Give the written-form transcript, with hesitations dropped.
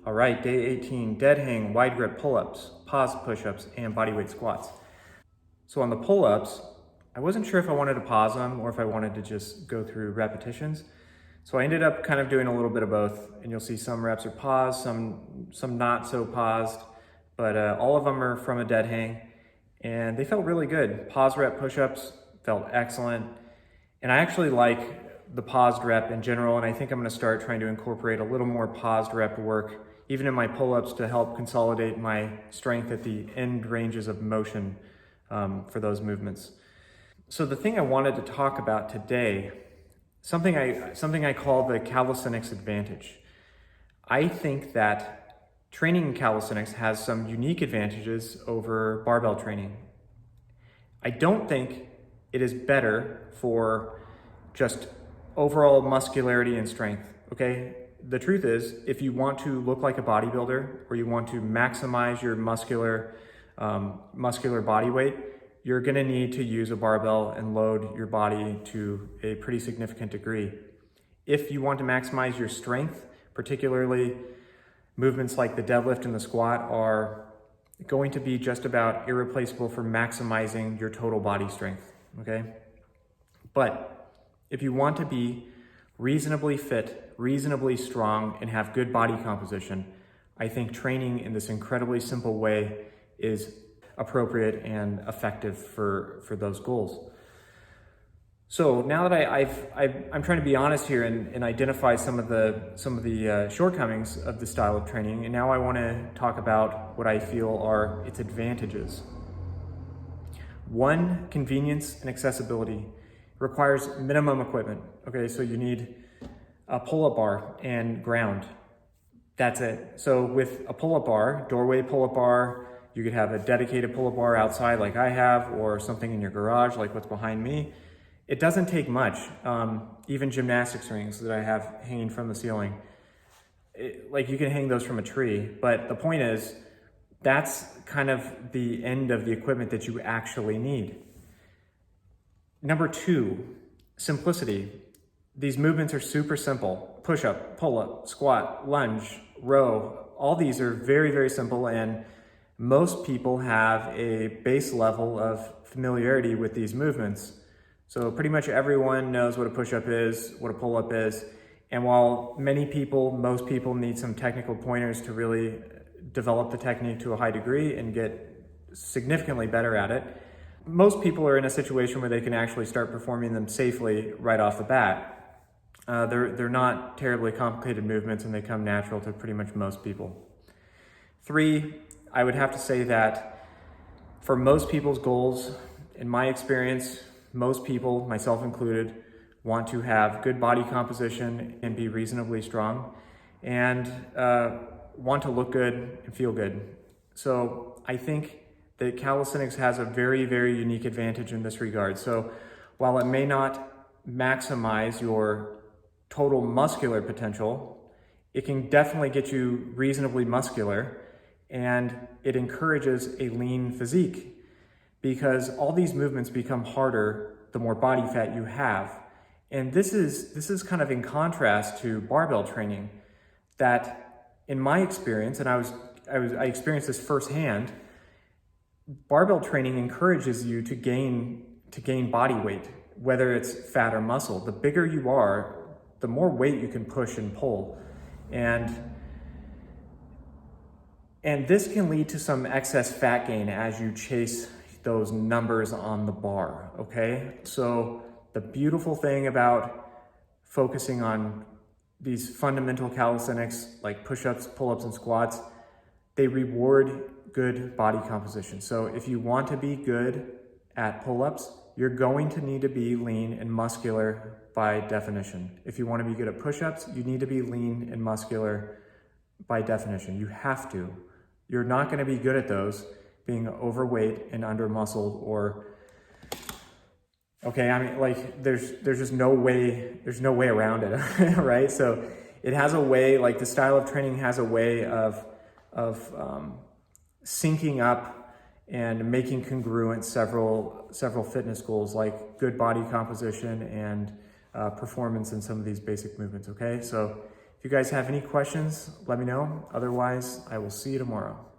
All right, day 18, dead hang, wide grip pull-ups, pause push-ups, and bodyweight squats. So on the pull-ups, I wasn't sure if I wanted to pause them or if I wanted to just go through repetitions. So I ended up kind of doing a little bit of both, and you'll see some reps are paused, some not so paused, but all of them are from a dead hang, and they felt really good. Pause rep push-ups felt excellent, and I actually like the paused rep in general, and I think I'm gonna start trying to incorporate a little more paused rep work, even in my pull-ups, to help consolidate my strength at the end ranges of motion for those movements. So the thing I wanted to talk about today, something I call the calisthenics advantage. I think that training in calisthenics has some unique advantages over barbell training. I don't think it is better for just overall muscularity and strength, okay? The truth is, if you want to look like a bodybuilder or you want to maximize your muscular body weight, you're gonna need to use a barbell and load your body to a pretty significant degree. If you want to maximize your strength, particularly movements like the deadlift and the squat are going to be just about irreplaceable for maximizing your total body strength, okay? But if you want to be reasonably fit, reasonably strong, and have good body composition, I think training in this incredibly simple way is appropriate and effective for those goals. So now that I'm trying to be honest here and identify some of the shortcomings of the style of training, and now I want to talk about what I feel are its advantages. One, convenience and accessibility. Requires minimum equipment. Okay, so you need a pull-up bar and ground. That's it. So with a pull-up bar, doorway pull-up bar, you could have a dedicated pull-up bar outside like I have, or something in your garage like what's behind me. It doesn't take much. Even gymnastics rings that I have hanging from the ceiling, like you can hang those from a tree, but the point is, that's kind of the end of the equipment that you actually need. Number two, simplicity. These movements are super simple. Push-up, pull-up, squat, lunge, row. All these are very, very simple, and most people have a base level of familiarity with these movements. So pretty much everyone knows what a push-up is, what a pull-up is, and while most people need some technical pointers to really develop the technique to a high degree and get significantly better at it, most people are in a situation where they can actually start performing them safely right off the bat. They're not terribly complicated movements, and they come natural to pretty much most people. Three, I would have to say that for most people's goals, in my experience, most people, myself included, want to have good body composition and be reasonably strong, and want to look good and feel good. So I think that calisthenics has a very, very unique advantage in this regard. So while it may not maximize your total muscular potential, it can definitely get you reasonably muscular, and it encourages a lean physique, because all these movements become harder the more body fat you have. And this is kind of in contrast to barbell training, that in my experience, and I experienced this firsthand, barbell training encourages you to gain body weight, whether it's fat or muscle. The bigger you are, the more weight you can push and pull. And this can lead to some excess fat gain as you chase those numbers on the bar, okay? So the beautiful thing about focusing on these fundamental calisthenics like push-ups, pull-ups, and squats, they reward good body composition. So if you want to be good at pull-ups, you're going to need to be lean and muscular by definition. If you want to be good at push-ups, you need to be lean and muscular by definition. You have to. You're not going to be good at those being overweight and under-muscled, or, okay, I mean, like there's just no way around it, right? So it has a way, like the style of training has a way of syncing up and making congruent several fitness goals, like good body composition and performance in some of these basic movements, okay? So If you guys have any questions, let me know. Otherwise, I will see you tomorrow.